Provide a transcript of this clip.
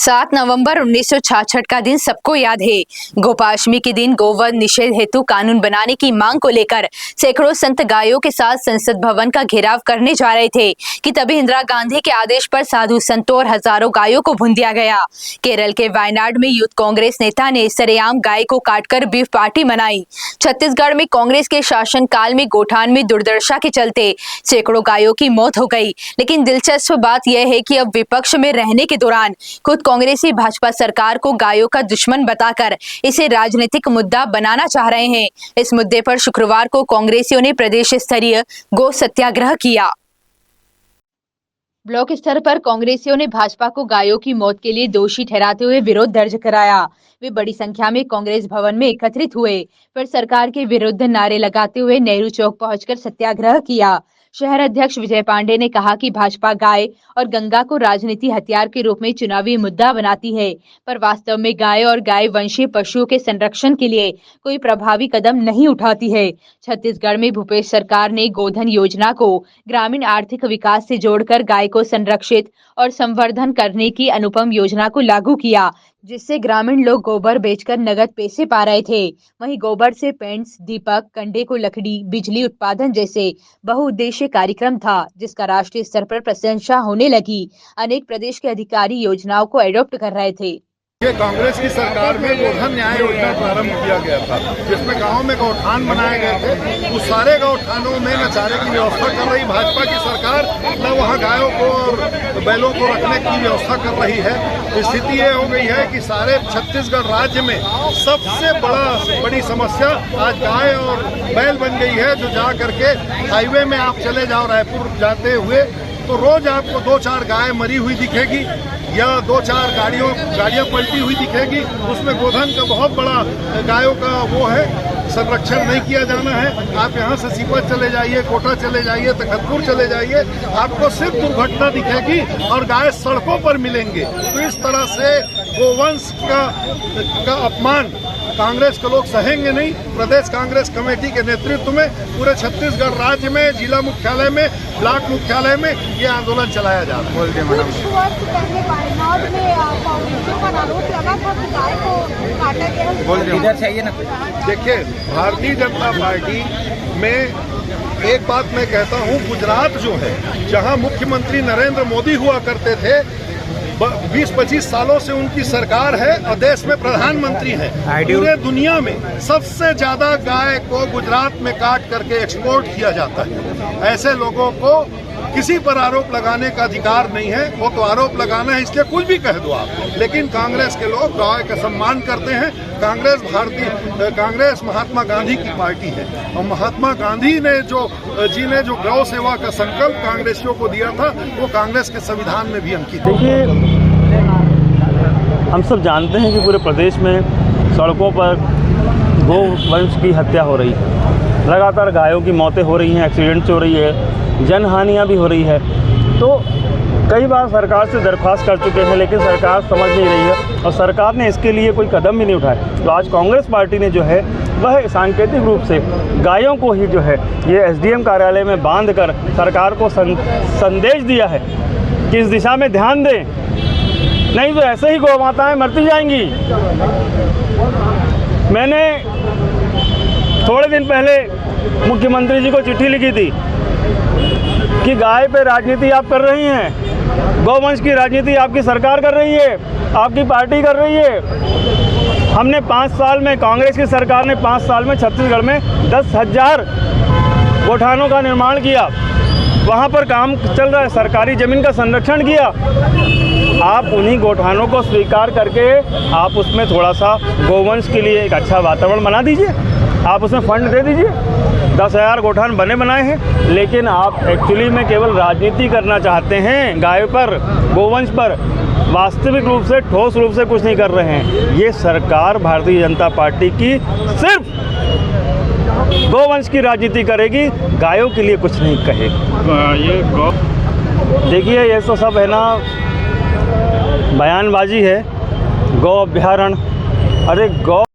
7 नवंबर 1966 का दिन सबको याद है। गोपाष्टमी के दिन गोवध निषेध हेतु कानून बनाने की मांग को लेकर सैकड़ों संत गायों के साथ संसद भवन का घेराव करने जा रहे थे कि तभी इंदिरा गांधी के आदेश पर साधु संतों और हजारों गायों को भून दिया गया। केरल के वायनाड में यूथ कांग्रेस नेता ने सरेआम गाय को काटकर बीफ पार्टी मनाई। छत्तीसगढ़ में कांग्रेस के शासन काल में गोठान में दुर्दशा के चलते सैकड़ों गायों की मौत हो गई। लेकिन दिलचस्प बात यह है कि अब विपक्ष में रहने के दौरान खुद कांग्रेसी भाजपा सरकार को गायों का दुश्मन बताकर इसे राजनीतिक मुद्दा बनाना चाह रहे हैं। इस मुद्दे पर शुक्रवार को कांग्रेसियों ने प्रदेश स्तरीय गौ सत्याग्रह किया। ब्लॉक स्तर पर कांग्रेसियों ने भाजपा को गायों की मौत के लिए दोषी ठहराते हुए विरोध दर्ज कराया। वे बड़ी संख्या में कांग्रेस भवन में एकत्रित हुए, फिर सरकार के विरुद्ध नारे लगाते हुए नेहरू चौक पहुंचकर सत्याग्रह किया। शहर अध्यक्ष विजय पांडे ने कहा कि भाजपा गाय और गंगा को राजनीति हथियार के रूप में चुनावी मुद्दा बनाती है, पर वास्तव में गाय और गाय वंशीय पशुओं के संरक्षण के लिए कोई प्रभावी कदम नहीं उठाती है। छत्तीसगढ़ में भूपेश सरकार ने गोधन योजना को ग्रामीण आर्थिक विकास से जोड़कर गाय को संरक्षित और संवर्धन करने की अनुपम योजना को लागू किया, जिससे ग्रामीण लोग गोबर बेचकर नगद पैसे पा रहे थे। वहीं गोबर से पेंट्स, दीपक, कंडे को लकड़ी, बिजली उत्पादन जैसे बहुउद्देशीय कार्यक्रम था, जिसका राष्ट्रीय स्तर पर प्रशंसा होने लगी। अनेक प्रदेश के अधिकारी योजनाओं को एडॉप्ट कर रहे थे। ये कांग्रेस की सरकार में गोधन न्याय योजना प्रारंभ किया गया था, जिसमें गांव में गौठान बनाए गए थे। उस सारे गौठानों में न चारे की व्यवस्था कर रही भाजपा की सरकार, न वहां गायों को और बैलों को रखने की व्यवस्था कर रही है। स्थिति ये हो गई है कि सारे छत्तीसगढ़ राज्य में सबसे बड़ी समस्या आज गाय और बैल बन गई है। जो जा करके हाईवे में आप चले जाओ रायपुर जाते हुए तो रोज आपको 2-4 गाय मरी हुई दिखेगी या 2-4 गाड़ियां पलटी हुई दिखेगी। उसमें गोधन का बहुत बड़ा गायों का वो है, संरक्षण नहीं किया जाना है। आप यहाँ से सीपत चले जाइए, कोटा चले जाइए, तखतपुर चले जाइए, आपको सिर्फ दुर्घटना दिखेगी और गाय सड़कों पर मिलेंगे। तो इस तरह से गोवंश का अपमान कांग्रेस के लोग सहेंगे नहीं। प्रदेश कांग्रेस कमेटी के नेतृत्व में पूरे छत्तीसगढ़ राज्य में, जिला मुख्यालय में, ब्लॉक मुख्यालय में ये आंदोलन चलाया जा रहा है। देखिए, भारतीय जनता पार्टी में एक बात मैं कहता हूँ, गुजरात जो है, जहाँ मुख्यमंत्री नरेंद्र मोदी हुआ करते थे, 20-25 सालों से उनकी सरकार है और देश में प्रधानमंत्री हैं। पूरे दुनिया में सबसे ज्यादा गाय को गुजरात में काट करके एक्सपोर्ट किया जाता है। ऐसे लोगों को किसी पर आरोप लगाने का अधिकार नहीं है। वो तो आरोप लगाना है, इसलिए कुछ भी कह दो आप। लेकिन कांग्रेस के लोग गाय का सम्मान करते हैं। कांग्रेस महात्मा गांधी की पार्टी है और महात्मा गांधी ने जो गौ सेवा का संकल्प कांग्रेसियों को दिया था, वो कांग्रेस के संविधान में भी अंकित है। देखिए, हम सब जानते हैं कि पूरे प्रदेश में सड़कों पर गौ वंश की हत्या हो रही है, लगातार गायों की मौतें हो रही हैं, एक्सीडेंट्स हो रही है, जनहानियाँ भी हो रही है। तो कई बार सरकार से दरख्वास्त कर चुके हैं, लेकिन सरकार समझ नहीं रही है और सरकार ने इसके लिए कोई कदम भी नहीं उठाए। तो आज कांग्रेस पार्टी ने जो है वह सांकेतिक रूप से गायों को ही जो है ये एसडीएम कार्यालय में बांध कर सरकार को संदेश दिया है कि इस दिशा में ध्यान दें, नहीं तो ऐसे ही गौ माताएं मरती जाएंगी। मैंने थोड़े दिन पहले मुख्यमंत्री जी को चिट्ठी लिखी थी कि गाय पे राजनीति आप कर रही हैं, गौवंश की राजनीति आपकी सरकार कर रही है, आपकी पार्टी कर रही है। हमने 5 साल में, कांग्रेस की सरकार ने 5 साल में छत्तीसगढ़ में 10,000 गोठानों का निर्माण किया। वहाँ पर काम चल रहा है, सरकारी ज़मीन का संरक्षण किया। आप उन्हीं गोठानों को स्वीकार करके आप उसमें थोड़ा सा गोवंश के लिए एक अच्छा वातावरण बना दीजिए, आप उसमें फंड दे दीजिए। 10,000 गोठान बनाए हैं, लेकिन आप एक्चुअली में केवल राजनीति करना चाहते हैं गाय पर, गोवंश पर। वास्तविक रूप से, ठोस रूप से कुछ नहीं कर रहे हैं। ये सरकार भारतीय जनता पार्टी की सिर्फ गोवंश की राजनीति करेगी, गायों के लिए कुछ नहीं कहेगी। देखिए, ये तो सब है ना बयानबाजी है। गौ अभ्यारण्य, अरे गौ